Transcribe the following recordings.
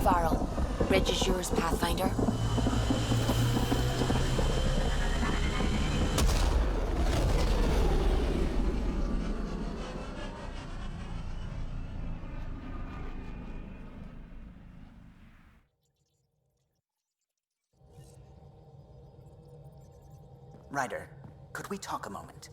Varl. Bridge is yours, Pathfinder. Ryder, could we talk a moment?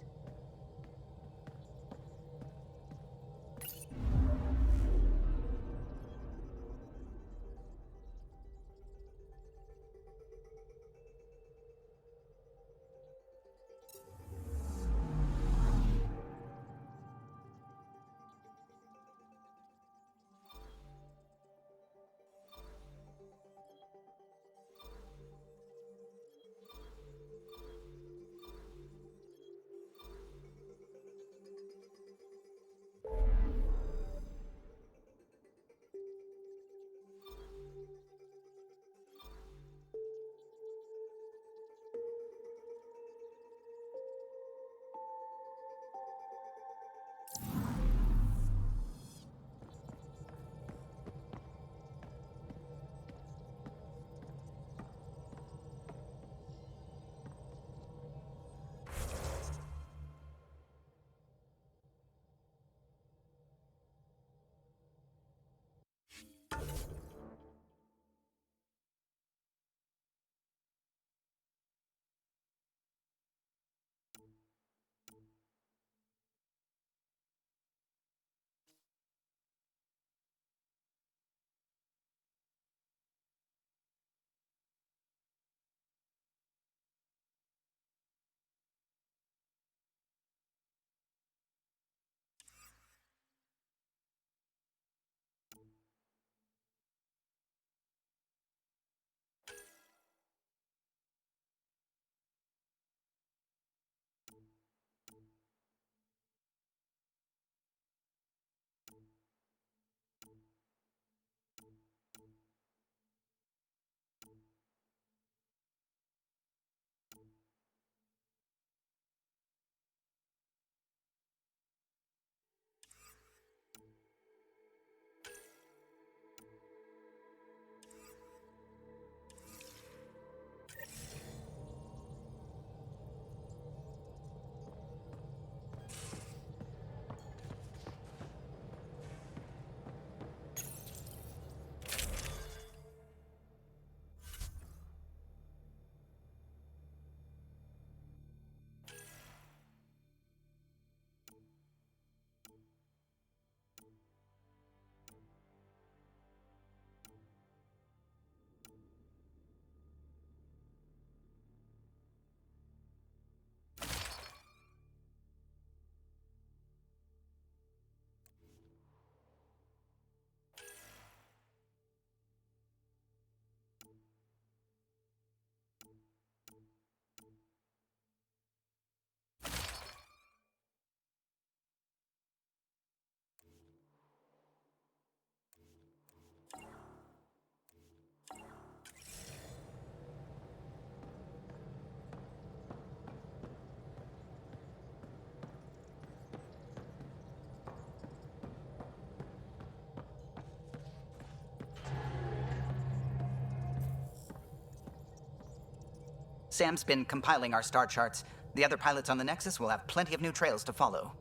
Sam's been compiling our star charts. The other pilots on the Nexus will have plenty of new trails to follow.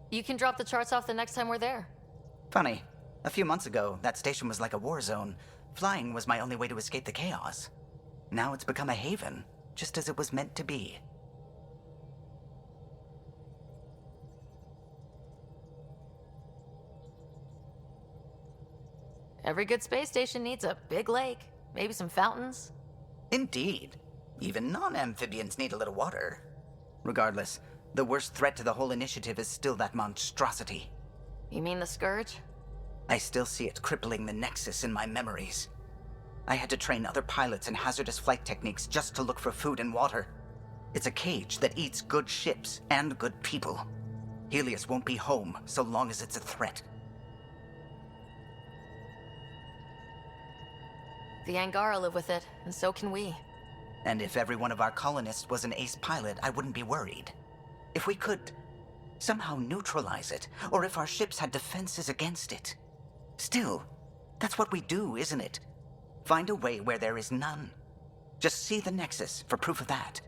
You can drop the charts off the next time we're there. Funny. A few months ago, that station was like a war zone. Flying was my only way to escape the chaos. Now it's become a haven, just as it was meant to be. Every good space station needs a big lake, maybe some fountains. Indeed. Even non-amphibians need a little water. Regardless, the worst threat to the whole initiative is still that monstrosity. You mean the Scourge? I still see it crippling the Nexus in my memories. I had to train other pilots in hazardous flight techniques just to look for food and water. It's a cage that eats good ships and good people. Helios won't be home so long as it's a threat. The Angara live with it, and so can we. And if every one of our colonists was an ace pilot, I wouldn't be worried. If we could somehow neutralize it, or if our ships had defenses against it. Still, that's what we do, isn't it? Find a way where there is none. Just see the Nexus for proof of that.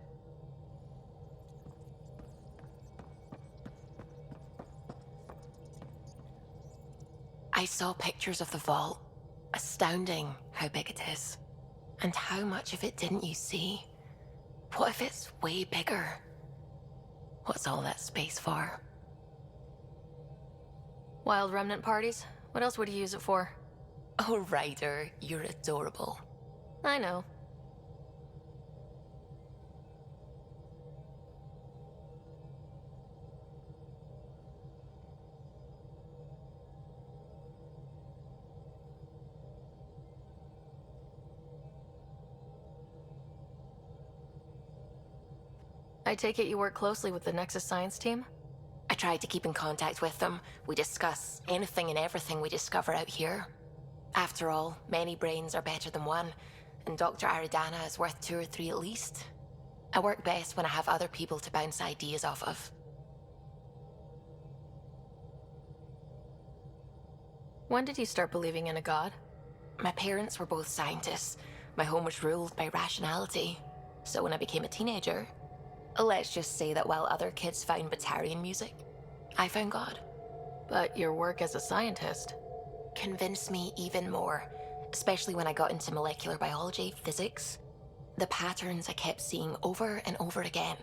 I saw pictures of the vault. Astounding how big it is. And how much of it didn't you see? What if it's way bigger? What's all that space for? Wild remnant parties? What else would you use it for? Oh, Ryder, you're adorable. I know. I take it you work closely with the Nexus science team? I try to keep in contact with them. We discuss anything and everything we discover out here. After all, many brains are better than one, and Dr. Aridana is worth 2 or 3 at least. I work best when I have other people to bounce ideas off of. When did you start believing in a god? My parents were both scientists. My home was ruled by rationality. So when I became a teenager, let's just say that while other kids found Batarian music, I found God. But your work as a scientist Convinced me even more, especially when I got into molecular biology, physics. The patterns I kept seeing over and over again,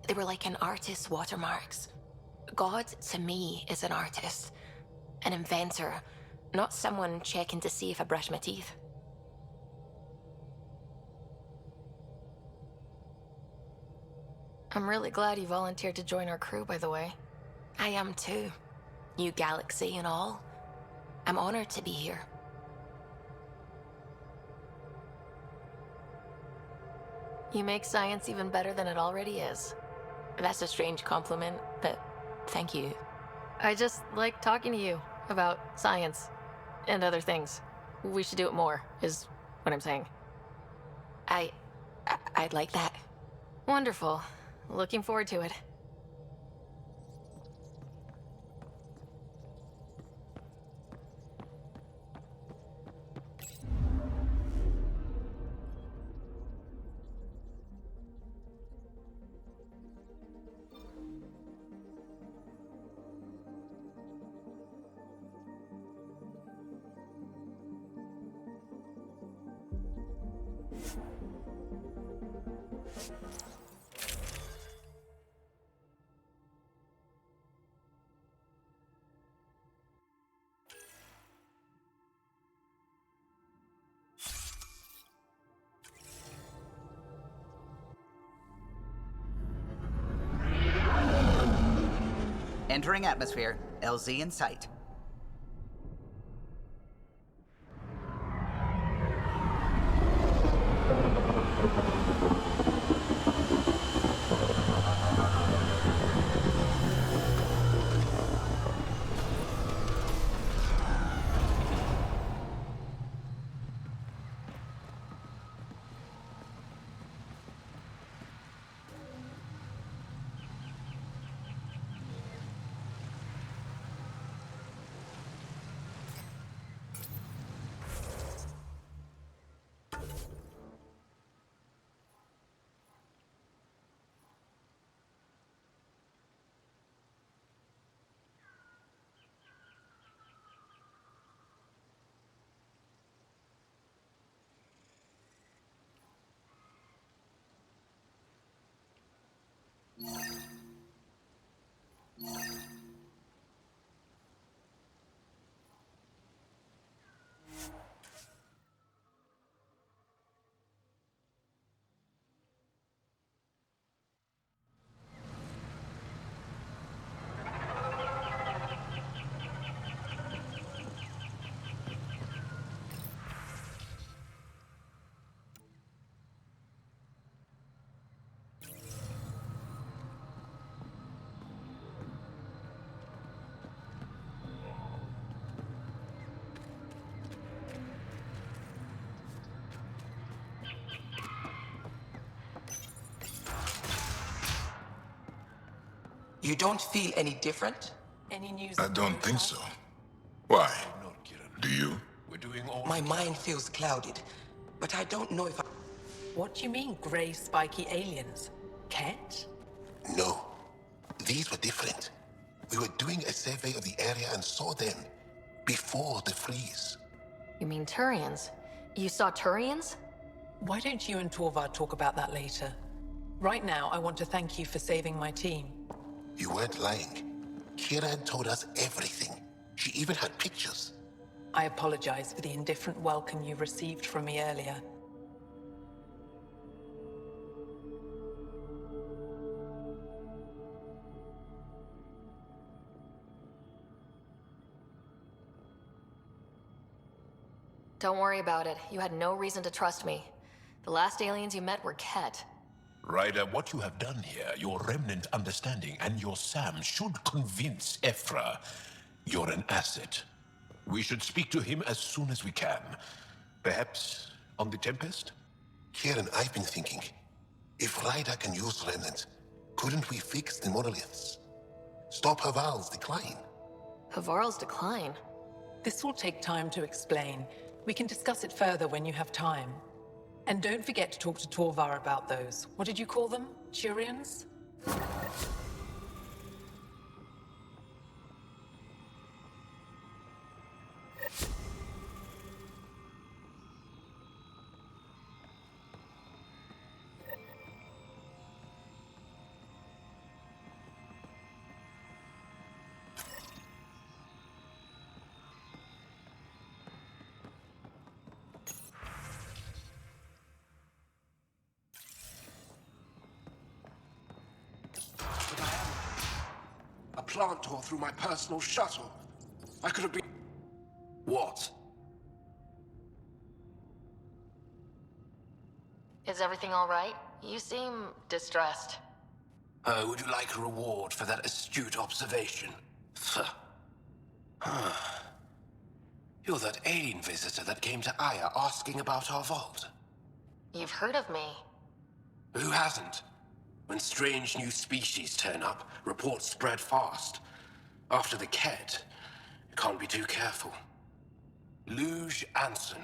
they were like an artist's watermarks. God, to me, is an artist, an inventor, not someone checking to see if I brush my teeth. I'm really glad you volunteered to join our crew, by the way. I am too. New galaxy and all. I'm honored to be here. You make science even better than it already is. That's a strange compliment, but thank you. I just like talking to you about science and other things. We should do it more, is what I'm saying. I'd like that. Wonderful. Looking forward to it. Entering atmosphere. LZ in sight. You don't feel any different? Any news? I don't think so. Why? Do you? My mind feels clouded. but I don't know if I... What do you mean, grey spiky aliens? Ket? No, these were different. We were doing a survey of the area and saw them before the freeze. You mean Turians? You saw Turians? Why don't you and Torvar talk about that later? Right now, I want to thank you for saving my team. You weren't lying. Kira had told us everything. She even had pictures. I apologize for the indifferent welcome you received from me earlier. Don't worry about it. You had no reason to trust me. The last aliens you met were Ket. Ryder, what you have done here, your remnant understanding and your SAM should convince Ephra you're an asset. We should speak to him as soon as we can. Perhaps on the Tempest? Kieran, I've been thinking, if Ryder can use remnant, couldn't we fix the monoliths? Stop Haval's decline? Havarl's decline? This will take time to explain. We can discuss it further when you have time. And don't forget to talk to Torvar about those. What did you call them? Turians? But I am. A plant tore through my personal shuttle. I could have been... What? Is everything all right? You seem distressed. Would you like a reward for that astute observation? You're that alien visitor that came to Aya asking about our vault. You've heard of me. Who hasn't? When strange new species turn up, reports spread fast. After the Ket, you can't be too careful. Luge Anson,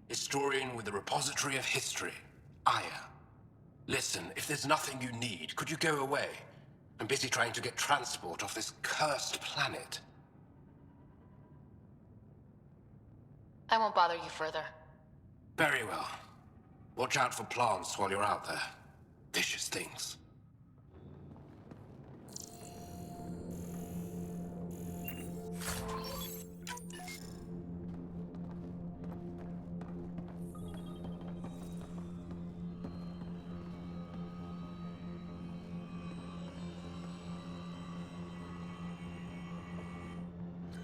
historian with the Repository of History, Aya. Listen, if there's nothing you need, could you go away? I'm busy trying to get transport off this cursed planet. I won't bother you further. Very well. Watch out for plants while you're out there. Vicious things.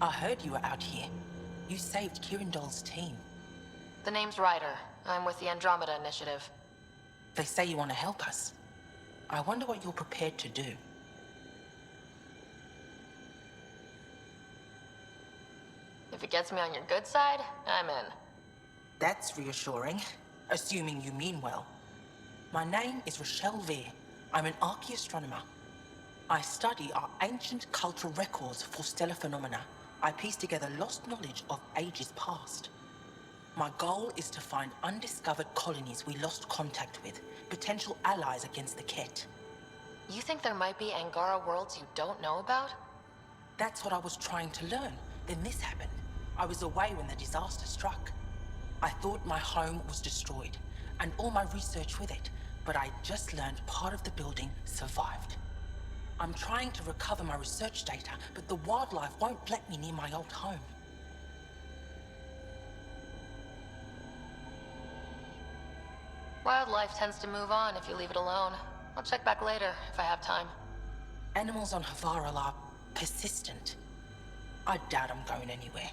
I heard you were out here. You saved Kirindol's team. The name's Ryder. I'm with the Andromeda Initiative. They say you want to help us. I wonder what you're prepared to do. If it gets me on your good side, I'm in. That's reassuring, assuming you mean well. My name is Rochelle Veer. I'm an archaeoastronomer. I study our ancient cultural records for stellar phenomena. I piece together lost knowledge of ages past. My goal is to find undiscovered colonies we lost contact with, potential allies against the Ket. You think there might be Angara worlds you don't know about? That's what I was trying to learn. Then this happened. I was away when the disaster struck. I thought my home was destroyed, and all my research with it, but I just learned part of the building survived. I'm trying to recover my research data, but the wildlife won't let me near my old home. Wildlife tends to move on if you leave it alone. I'll check back later if I have time. Animals on Havarl are persistent. I doubt I'm going anywhere.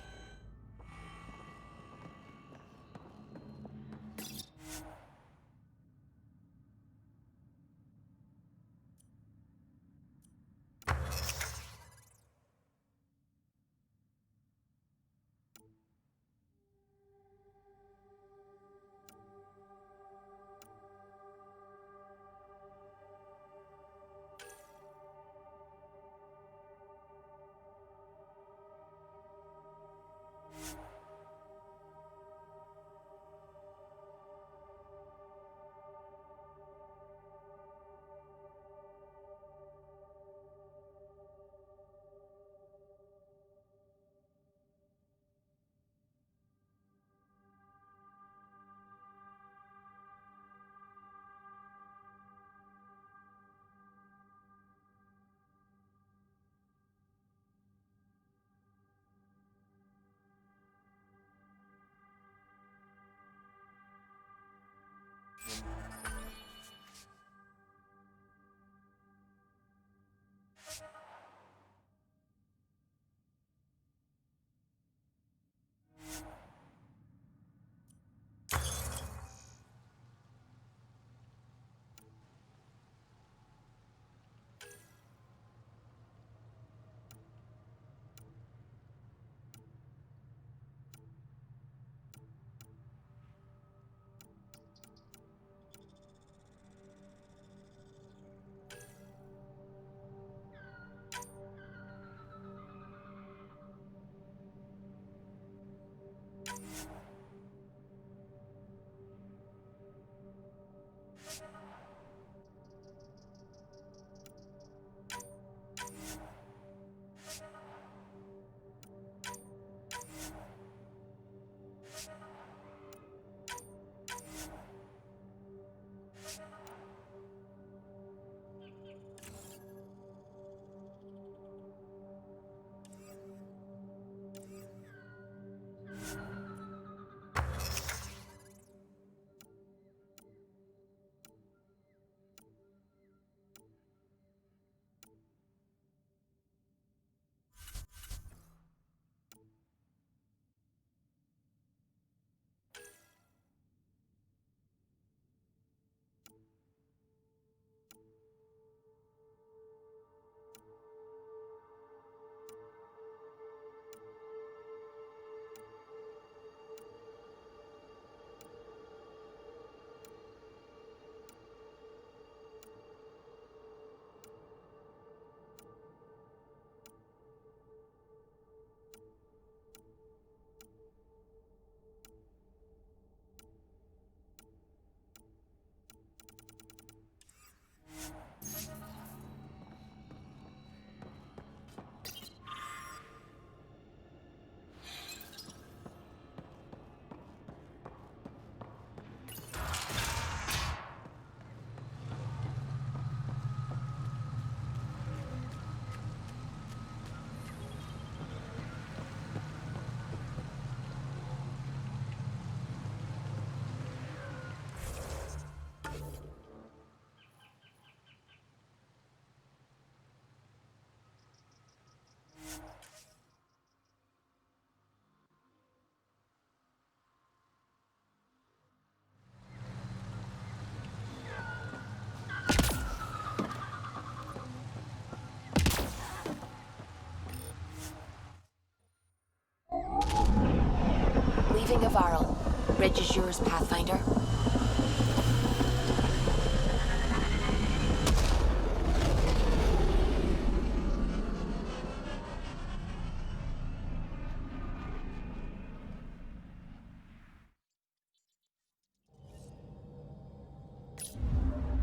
Leaving a Varl. Bridge is yours, Pathfinder.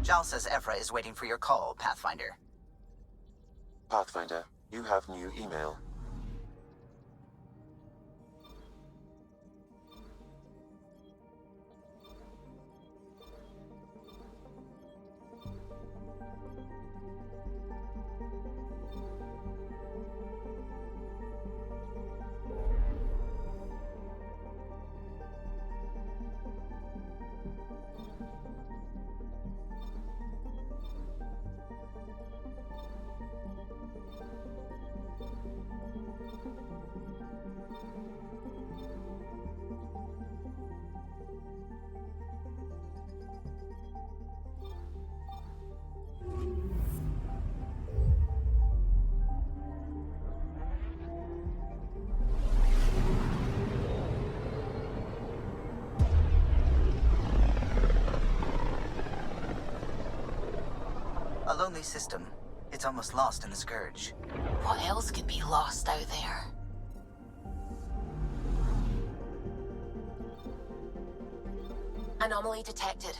Jal says Evra is waiting for your call, Pathfinder. Pathfinder, you have new email. A lonely system. It's almost lost in the Scourge. What else could be lost out there? Anomaly detected.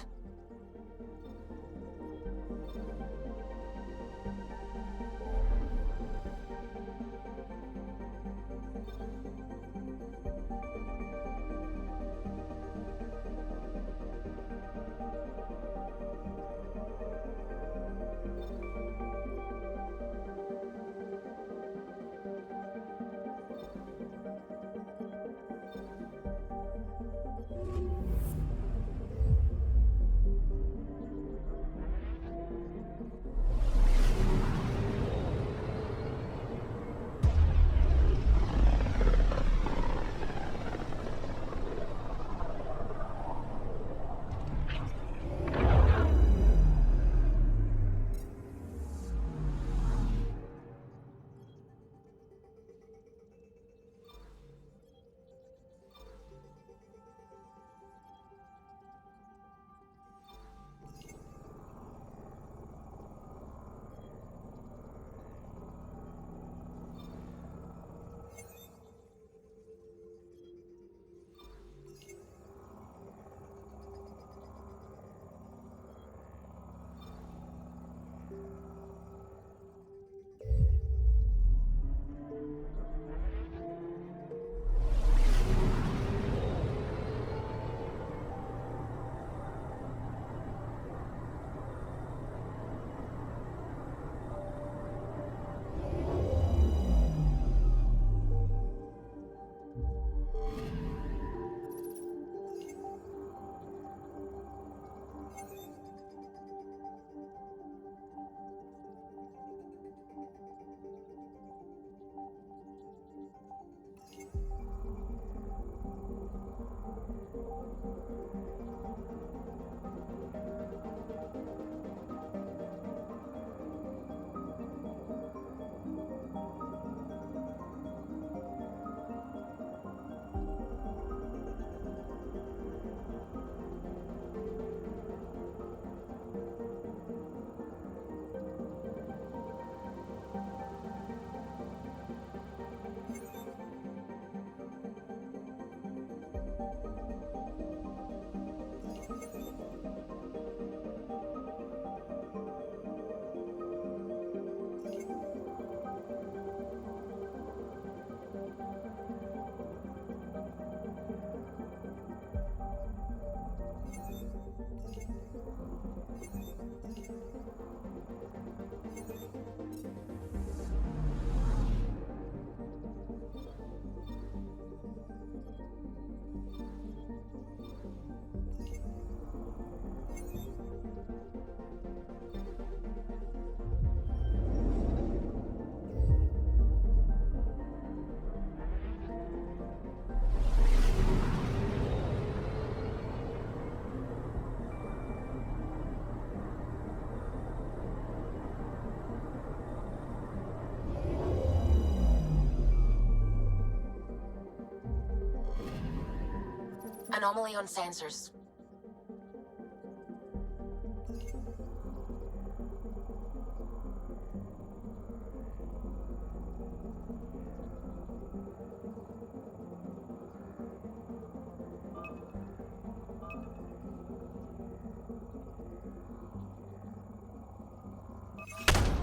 Anomaly on sensors.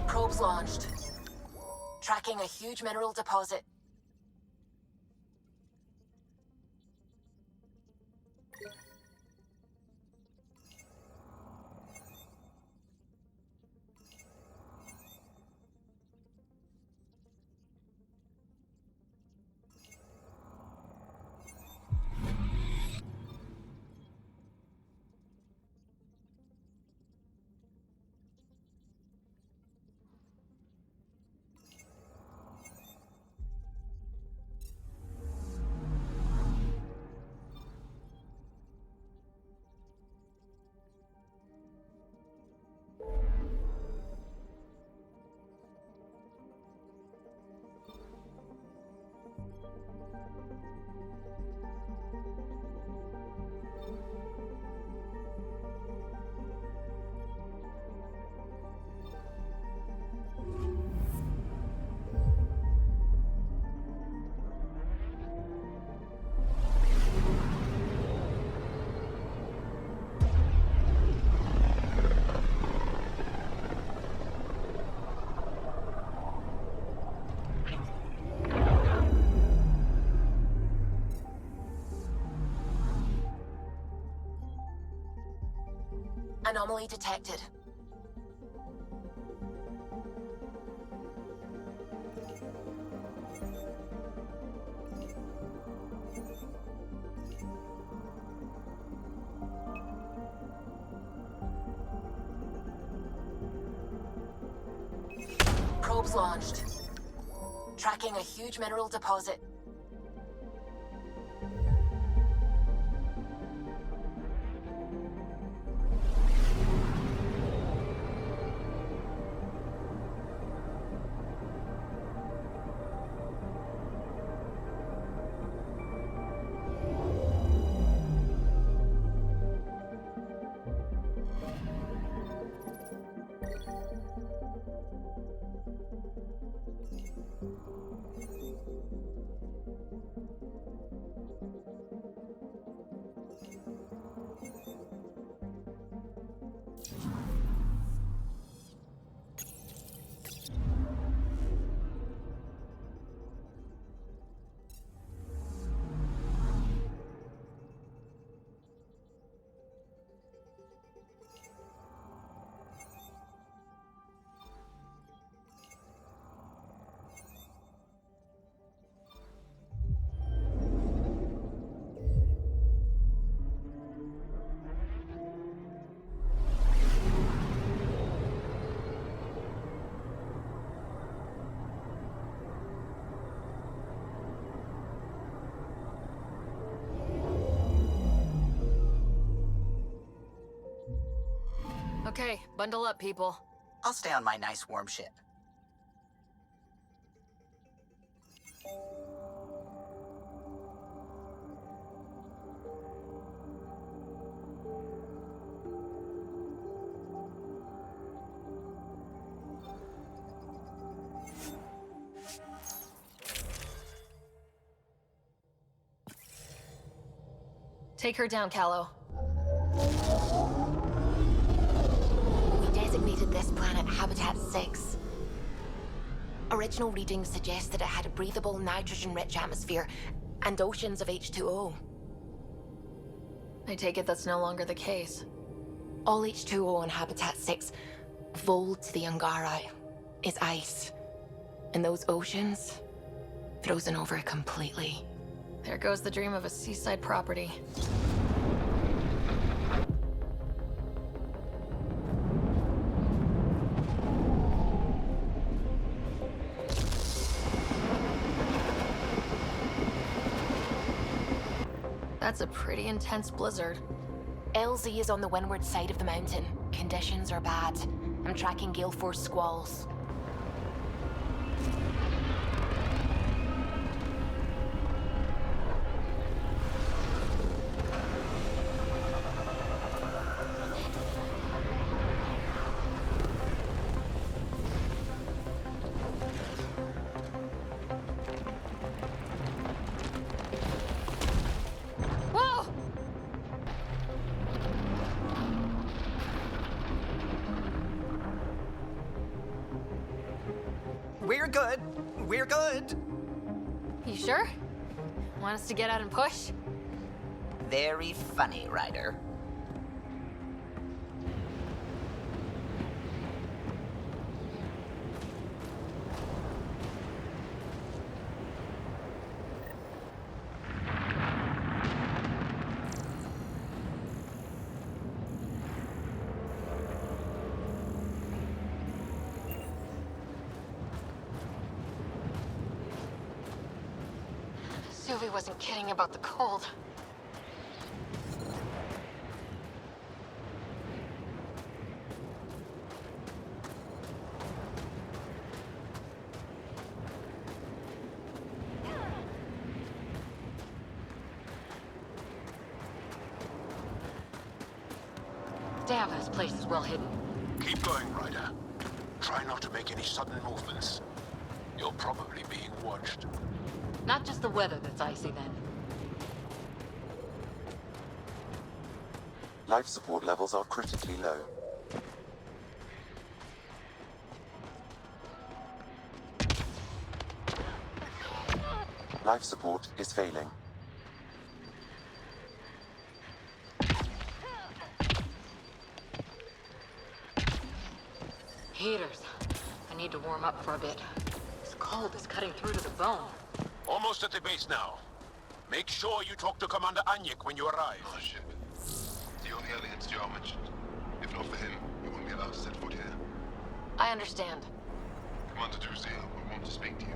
Probes launched. Tracking a huge mineral deposit. Anomaly detected. Probes launched. Tracking a huge mineral deposit. Okay, bundle up, people. I'll stay on my nice warm ship. Take her down, Callow. We designated this planet Habitat 6. Original readings suggest that it had a breathable, nitrogen-rich atmosphere and oceans of H2O. I take it that's no longer the case. All H2O on Habitat 6, vold to the Angari, is ice. And those oceans, frozen over completely. There goes the dream of a seaside property. That's a pretty intense blizzard. LZ is on the windward side of the mountain. Conditions are bad. I'm tracking gale force squalls. We're good. We're good. You sure? Want us to get out and push? Very funny, Ryder. Sylvie wasn't kidding about the cold. Damn, this place is well hidden. Keep going, Ryder. Try not to make any sudden movements. You're probably being watched. Not just the weather that's icy then. Life support levels are critically low. Life support is failing. Heaters. I need to warm up for a bit. This cold is cutting through to the bone. Almost at the base now. Make sure you talk to Commander Anyek when you arrive. Oh, shit. The only aliens Jar mentioned. If not for him, we wouldn't be allowed to set foot here. I understand. Commander Druzil, we want to speak to you.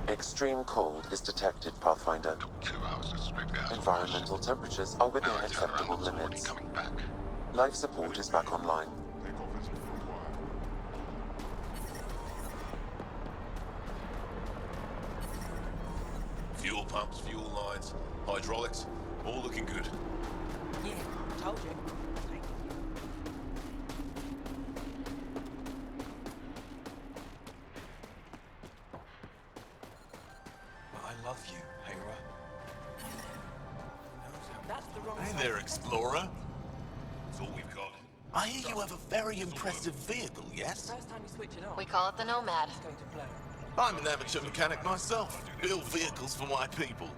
Extreme cold is detected, Pathfinder. 2 hours to strip out. Environmental temperatures are within acceptable limits. Coming back. Life support is back online. Fuel pumps, fuel lines, hydraulics, all looking good. Yeah, told you. I love you, Hera. That's the wrong Hey side. there, Explorer. That's all we've got. I hear you have a very impressive vehicle, yes? First time you switch it on, We call it the Nomad. it's going to blow. I'm an amateur mechanic myself. Build vehicles for my people.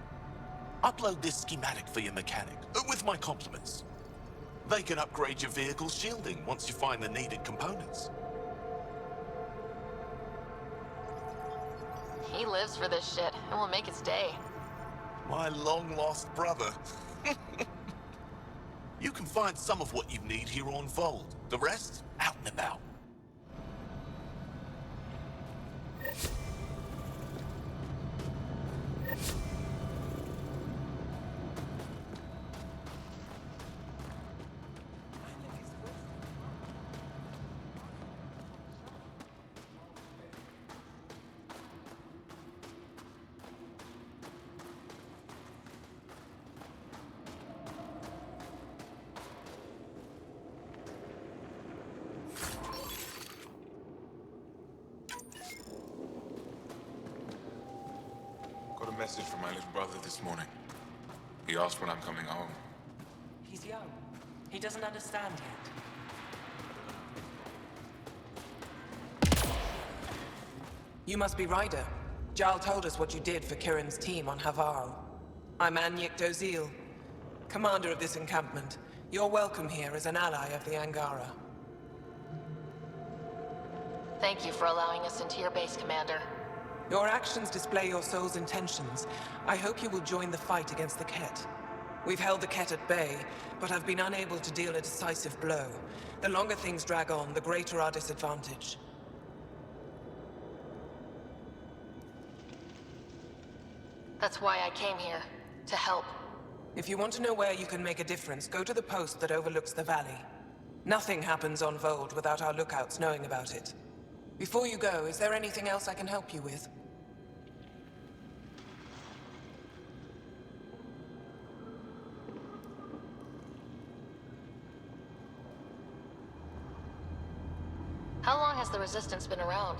Upload this schematic for your mechanic, with my compliments. They can upgrade your vehicle's shielding once you find the needed components. He lives for this shit, and will make his day. My long-lost brother. You can find some of what you need here on Vold. The rest, out and about. Got a message from my little brother this morning. He asked when I'm coming home. He's young. He doesn't understand yet. You must be Ryder. Jarl told us what you did for Kirin's team on Havarl. I'm Anyek Dozil, commander of this encampment. You're welcome here as an ally of the Angara. Thank you for allowing us into your base, Commander. Your actions display your soul's intentions. I hope you will join the fight against the Ket. We've held the Ket at bay, but have been unable to deal a decisive blow. The longer things drag on, the greater our disadvantage. That's why I came here. To help. If you want to know where you can make a difference, go to the post that overlooks the valley. Nothing happens on Vold without our lookouts knowing about it. Before you go, is there anything else I can help you with? How long has the Resistance been around?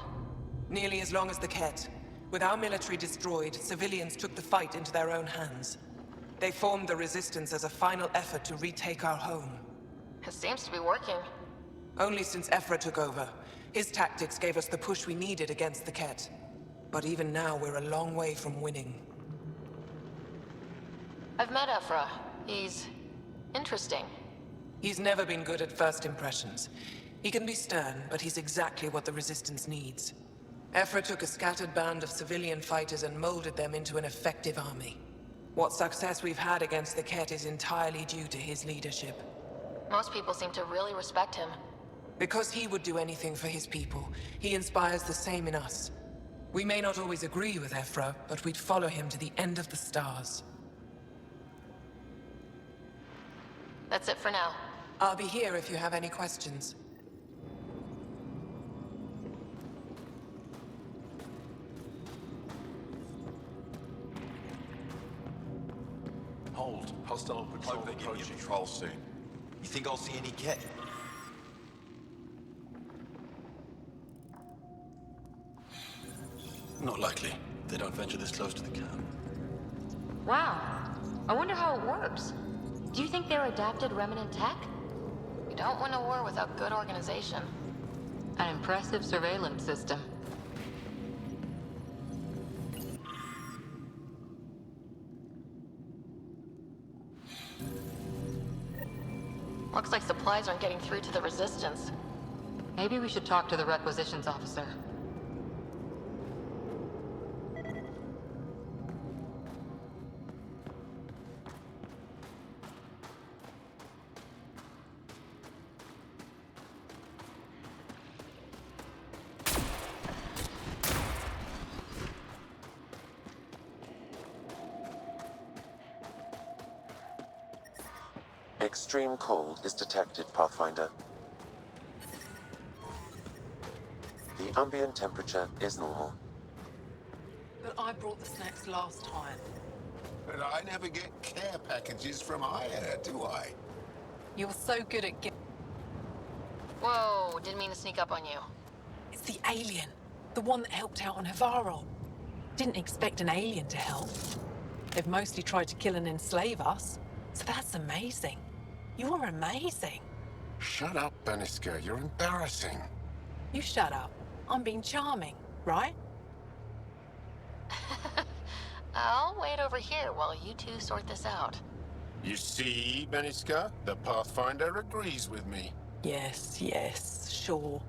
Nearly as long as the Ket. With our military destroyed, civilians took the fight into their own hands. They formed the resistance as a final effort to retake our home. It seems to be working. Only since Ephra took over. His tactics gave us the push we needed against the Ket. But even now, we're a long way from winning. I've met Ephra. He's interesting. He's never been good at first impressions. He can be stern, but he's exactly what the Resistance needs. Ephra took a scattered band of civilian fighters and molded them into an effective army. What success we've had against the Ket is entirely due to his leadership. Most people seem to really respect him. Because he would do anything for his people, he inspires the same in us. We may not always agree with Ephra, but we'd follow him to the end of the stars. That's it for now. I'll be here if you have any questions. Hold. Hostile patrol approaching. Patrol soon. You think I'll see any Ket? Not likely. They don't venture this close to the camp. Wow. I wonder how it works. Do you think they're adapted remnant tech? You don't win a war without good organization. An impressive surveillance system. Looks like supplies aren't getting through to the Resistance. Maybe we should talk to the requisitions officer. Extreme cold is detected, Pathfinder. The ambient temperature is normal. But I brought the snacks last time. But I never get care packages from Aya, do I? You're so good at Whoa, didn't mean to sneak up on you. It's the alien. The one that helped out on Havarol. Didn't expect an alien to help. They've mostly tried to kill and enslave us. So that's amazing. You're amazing. Shut up, Beniska. You're embarrassing. You shut up. I'm being charming, right? I'll wait over here while you two sort this out. You see, Beniska? The Pathfinder agrees with me. Yes, yes, sure.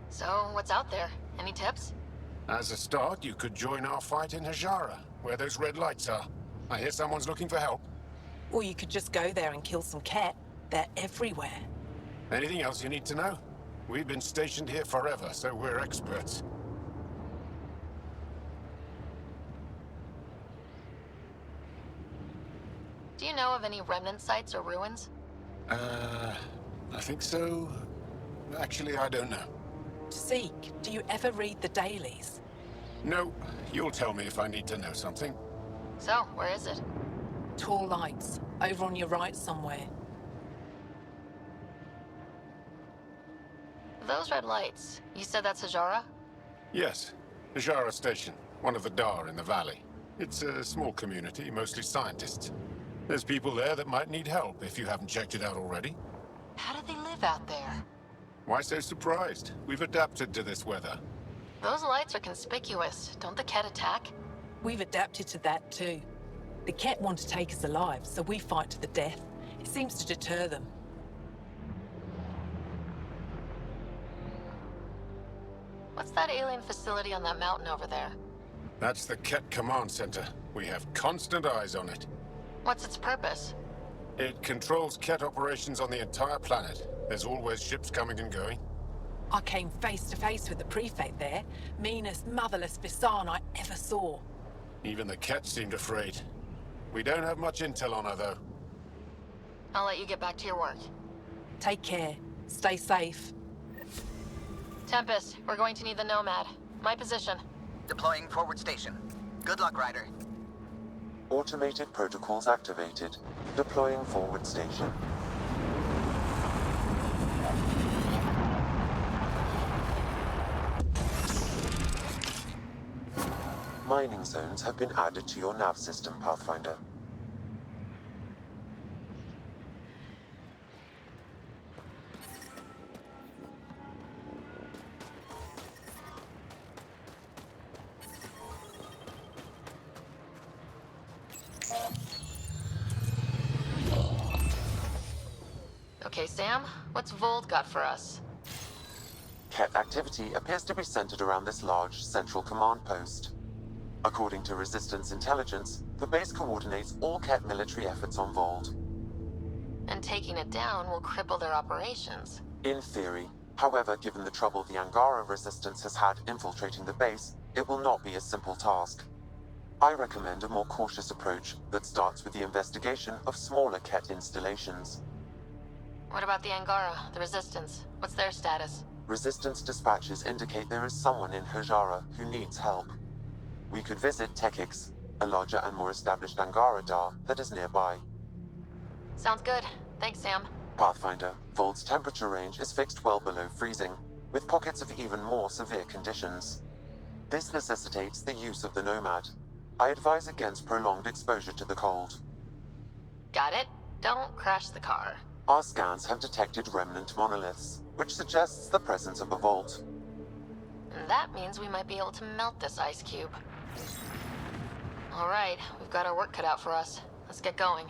So, what's out there? Any tips? As a start, you could join our fight in Hajara, where those red lights are. I hear someone's looking for help. Or you could just go there and kill some cat. They're everywhere. Anything else you need to know? We've been stationed here forever, so we're experts. Do you know of any remnant sites or ruins? I think so. Actually, I don't know. Seek, do you ever read the dailies? No, you'll tell me if I need to know something. So, where is it? Tall lights, over on your right somewhere. Those red lights, you said that's Hajara? Yes, Hajara Station, one of the Dar in the valley. It's a small community, mostly scientists. There's people there that might need help if you haven't checked it out already. How do they live out there? Why so surprised? We've adapted to this weather. Those lights are conspicuous. Don't the Ket attack? We've adapted to that too. The Ket want to take us alive, so we fight to the death. It seems to deter them. What's that alien facility on that mountain over there? That's the Ket Command Center. We have constant eyes on it. What's its purpose? It controls Ket operations on the entire planet. There's always ships coming and going. I came face to face with the prefect there. Meanest, motherless Visan I ever saw. Even the Ket seemed afraid. We don't have much intel on her, though. I'll let you get back to your work. Take care. Stay safe. Tempest, we're going to need the Nomad. My position. Deploying forward station. Good luck, Ryder. Automated protocols activated. Deploying forward station. mining zones have been added to your nav system, Pathfinder. Okay, Sam, what's Vold got for us? Ket activity appears to be centered around this large central command post. According to Resistance intelligence, the base coordinates all Ket military efforts on Vold. And taking it down will cripple their operations. In theory. However, given the trouble the Angara Resistance has had infiltrating the base, it will not be a simple task. I recommend a more cautious approach that starts with the investigation of smaller Ket installations. What about the Angara, the Resistance? What's their status? Resistance dispatches indicate there is someone in Hajara who needs help. We could visit Tekix, a larger and more established Angara Dar that is nearby. Sounds good. Thanks, Sam. Pathfinder, Vold's temperature range is fixed well below freezing, with pockets of even more severe conditions. This necessitates the use of the Nomad. I advise against prolonged exposure to the cold. Got it. Don't crash the car. Our scans have detected remnant monoliths, which suggests the presence of a vault. And that means we might be able to melt this ice cube. All right, we've got our work cut out for us. Let's get going.